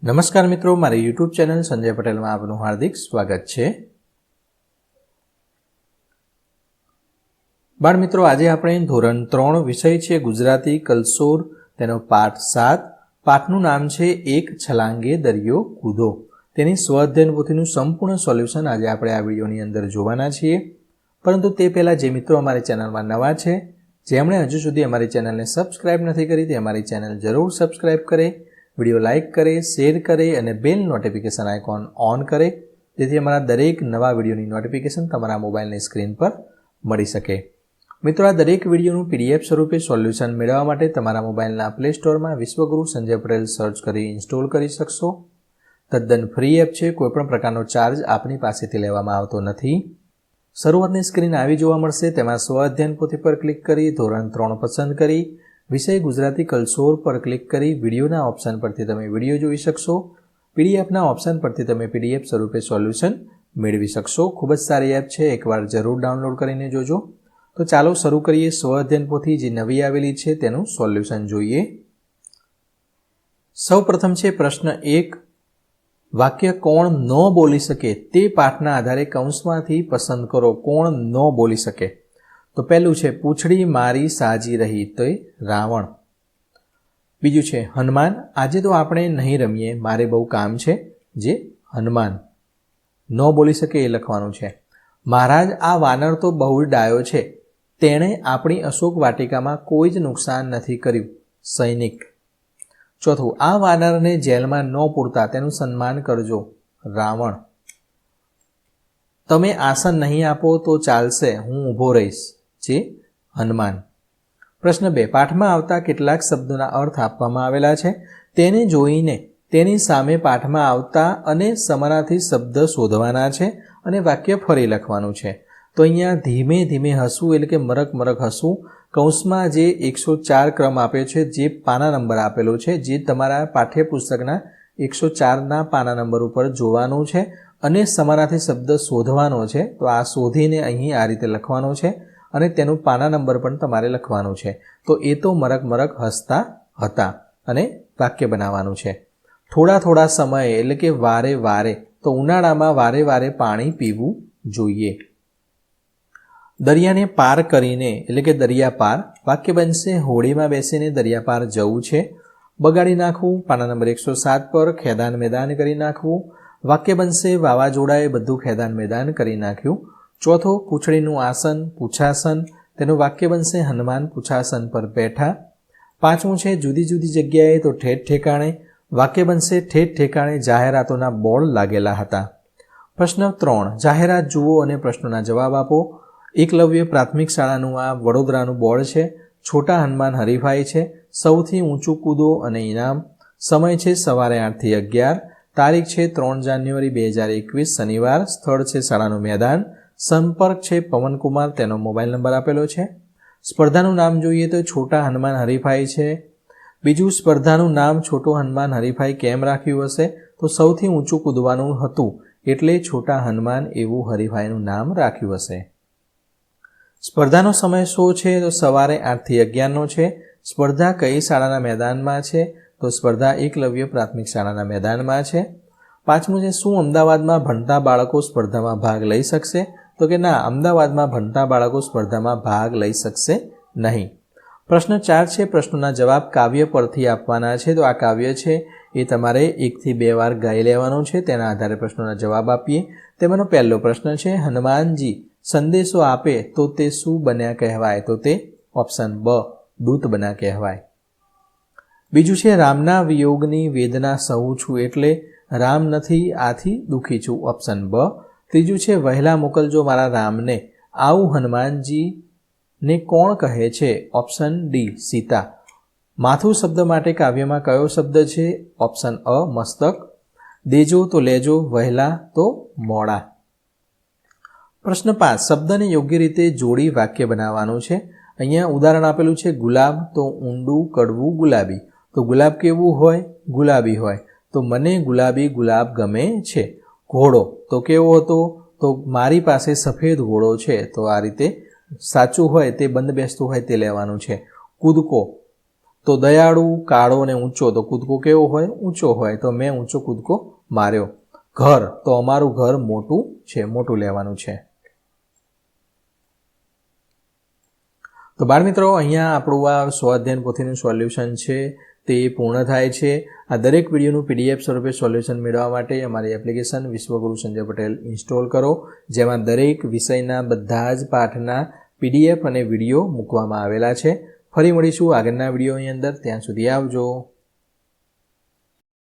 નમસ્કાર મિત્રો, મારી યુટ્યુબ ચેનલ સંજય પટેલમાં આપનું હાર્દિક સ્વાગત છે। બાળ મિત્રો, આજે આપણે ધોરણ 3 વિષય છે ગુજરાતી કલસોર, તેનો પાઠ 7। પાઠનું નામ છે એક છલાંગે દરિયો કૂદો। તેની સ્વઅધ્યયન પોથીનું સંપૂર્ણ સોલ્યુશન આજે આપણે આ વિડીયોની અંદર જોવાના છીએ। પરંતુ તે પહેલાં જે મિત્રો અમારી ચેનલમાં નવા છે, જેમણે હજુ સુધી અમારી ચેનલને સબસ્ક્રાઇબ નથી કરી, તે અમારી ચેનલ જરૂર સબસ્ક્રાઇબ કરે, વિડીયો લાઇક કરે, શેર કરે અને બેલ નોટિફિકેશન આઇકોન ઓન કરે, જેથી અમારા દરેક નવા વિડીયોની નોટિફિકેશન તમારા મોબાઈલની સ્ક્રીન પર મળી શકે। મિત્રો, આ દરેક વિડીયોનું PDF સ્વરૂપે સોલ્યુશન મેળવવા માટે તમારા મોબાઈલના પ્લે સ્ટોરમાં વિશ્વગુરુ સંજય પટેલ સર્ચ કરી ઇન્સ્ટોલ કરી શકશો। તદ્દન ફ્રી એપ છે, કોઈપણ પ્રકારનો ચાર્જ આપની પાસેથી લેવામાં આવતો નથી। શરૂઆતની સ્ક્રીન આવી જોવા મળશે, તેમાં સ્વઅધ્યયન પોથી પર ક્લિક કરી ધોરણ 3 પસંદ કરી વિષય ગુજરાતી કલસોર પર ક્લિક કરી વિડીયોના ઓપ્શન પરથી તમે વિડીયો જોઈ શકશો। PDFના ઓપ્શન પરથી તમે PDF સ્વરૂપે સોલ્યુશન મેળવી શકશો। ખૂબ જ સારી એપ છે, એકવાર જરૂર ડાઉનલોડ કરીને જોજો। તો ચાલો શરૂ કરીએ। સ્વઅધ્યયન પોથી જે નવી આવેલી છે તેનું સોલ્યુશન જોઈએ। સૌ પ્રથમ છે પ્રશ્ન 1। વાક્ય કોણ ન બોલી શકે તે પાઠના આધારે કૌંસમાંથી પસંદ કરો કોણ ન બોલી શકે। તો પહેલું છે પૂંછડી મારી સાજી રહી, તો એ રાવણ। બીજું છે હનુમાન આજે તો આપણે નહીં રમીએ, મારે બહુ કામ છે, જે હનુમાન। ન બોલી શકે એ લખવાનું છે। મહારાજ આ વાનર તો બહુ ડાયો છે, તેણે આપણી અશોક વાટિકામાં કોઈ જ નુકસાન નથી કર્યું, સૈનિક। ચોથું આ વાનરને જેલમાં ન પૂરતા તેનું સન્માન કરજો, રાવણ। તમે આસન નહીં આપો તો ચાલશે, હું ઊભો રહીશ, જે હનુમાન। પ્રશ્ન 2। પાઠમાં આવતા કેટલાક શબ્દોના અર્થ આપવામાં આવેલા છે, તેને જોઈને તેની સામે પાઠમાં આવતા અને સમાનાર્થી શબ્દ શોધવાના છે અને વાક્ય ફરી લખવાનું છે। તો અહીંયા ધીમે ધીમે હસવું એટલે કે મરક મરક હસવું, કૌંસમાં જે 104 ક્રમ આપ્યો છે, જે પાના નંબર આપેલો છે, જે તમારા પાઠ્યપુસ્તકના 104ના પાના નંબર ઉપર જોવાનું છે અને સમાનાર્થી શબ્દ શોધવાનો છે। તો આ શોધીને અહીં આ રીતે લખવાનો છે અને તેનું પાના નંબર પણ તમારે લખવાનું છે। તો એ તો મરક મરક હસતા હતા અને વાક્ય બનાવવાનું છે। થોડા થોડા સમયે એટલે કે વારે વારે, તો ઉનાળામાં વારે વારે પાણી પીવું જોઈએ। દરિયાને પાર કરીને એટલે કે દરિયા પાર, વાક્ય બનશે હોડીમાં બેસીને દરિયા પાર જવું છે। બગાડી નાખવું, પાના નંબર 107 પર ખેદાન મેદાન કરી નાખવું, વાક્ય બનશે વાવાઝોડાએ બધું ખેદાન મેદાન કરી નાખ્યું। ચોથો પૂંછડીનું આસન, પૂછાસન, તેનું વાક્ય બનશે હનુમાન પૂછાસન પર બેઠા। પાંચમું છે જુદી જુદી જગ્યાએ, તો ઠેઠ ઠેકાણે, વાક્ય બનશે ઠેઠ ઠેકાણે જાહેરાતોના બોર્ડ લાગેલા હતા। પ્રશ્ન 3। જાહેરાત જુઓ અને પ્રશ્નોના જવાબ આપો। એકલવ્ય પ્રાથમિક શાળાનું આ વડોદરાનું બોર્ડ છે। છોટા હનુમાન હરીફાઈ છે। સૌથી ઊંચું કૂદો અને ઇનામ। સમય છે સવારે 8 થી 11। તારીખ છે 3 જાન્યુઆરી 2021 શનિવાર। સ્થળ છે શાળાનું મેદાન। સંપર્ક છે પવનકુમાર, તેનો મોબાઈલ નંબર આપેલો છે। સ્પર્ધાનું નામ જોઈએ તો છોટા હનુમાન હરીફાઈ છે। બીજું, સ્પર્ધાનું નામ છોટો હનુમાન હરીફાઈ કેમ રાખ્યું હશે? તો સૌથી ઊંચું કૂદવાનું હતું એટલે છોટા હનુમાન એવું હરીફાઈનું નામ રાખ્યું હશે। સ્પર્ધાનો સમય શું છે? તો સવારે 8 થી 11નો છે। સ્પર્ધા કઈ શાળાના મેદાનમાં છે? તો સ્પર્ધા એકલવ્ય પ્રાથમિક શાળાના મેદાનમાં છે। પાંચમું છે શું અમદાવાદમાં ભણતા બાળકો સ્પર્ધામાં ભાગ લઈ શકશે? તો કે ના, અમદાવાદમાં ભણતા બાળકો સ્પર્ધામાં ભાગ લઈ શકશે નહીં। પ્રશ્ન 4 છે પ્રશ્નોના જવાબ કાવ્ય પરથી આપવાના છે। તો આ કાવ્ય છે એ તમારે 1 થી 2 વાર ગાઈ લેવાનું છે, તેના આધારે પ્રશ્નોના જવાબ આપીએ। તેમાંનો પહેલો પ્રશ્ન છે હનુમાનજી સંદેશો આપે તો તે શું બન્યા કહેવાય? તો તે ઓપ્શન બ દૂત બન્યા કહેવાય। બીજું છે રામના વિયોગની વેદના સહુ છું, એટલે રામ નથી આથી દુઃખી છું, ઓપ્શન બ। ત્રીજું છે વહેલા મોકલજો મારા રામને, આવું હનુમાનજીને કોણ કહે છે? Option D Sita. માથું શબ્દ માટે કાવ્યમાં કયો શબ્દ છે? ઓપ્શન અ મસ્તક। દેજો તો લેજો, વહેલા તો મોડા। પ્રશ્ન 5। શબ્દને યોગ્ય રીતે જોડી વાક્ય બનાવવાનું છે। અહીંયા ઉદાહરણ આપેલું છે ગુલાબ, તો ઊંડું કડવું ગુલાબી, તો ગુલાબ કેવું હોય? ગુલાબી હોય, તો મને ગુલાબી ગુલાબ ગમે છે। ઘોડો તો કેવો હતો? તો મારી પાસે સફેદ ઘોડો છે, તો આ રીતે સાચું હોય તે બંધ બેસતું હોય તે લેવાનું છે। કૂદકો તો દયાળુ, કાળો અને ઊંચો, તો કૂદકો કેવો હોય? ઊંચો હોય. તો મેં ઊંચો કૂદકો માર્યો. ઘર, તો અમારું ઘર મોટું છે, મોટું લેવાનું છે. તો બાળમિત્રો, અહીંયા આપણું આ સ્વાધ્યાયન પોથીનું સોલ્યુશન છે તે પૂર્ણ થાય છે. આ દરેક વિડીયોનું PDF સ્વરૂપે સોલ્યુશન મેળવવા માટે અમારી એપ્લિકેશન વિશ્વગુરુ સંજય પટેલ ઇન્સ્ટોલ કરો, જેમાં દરેક વિષયના બધા જ પાઠના PDF અને વિડીયો મૂકવામાં આવેલા છે. ફરી મળીશું આગળના વિડીયોની અંદર. ત્યાં સુધી આવજો.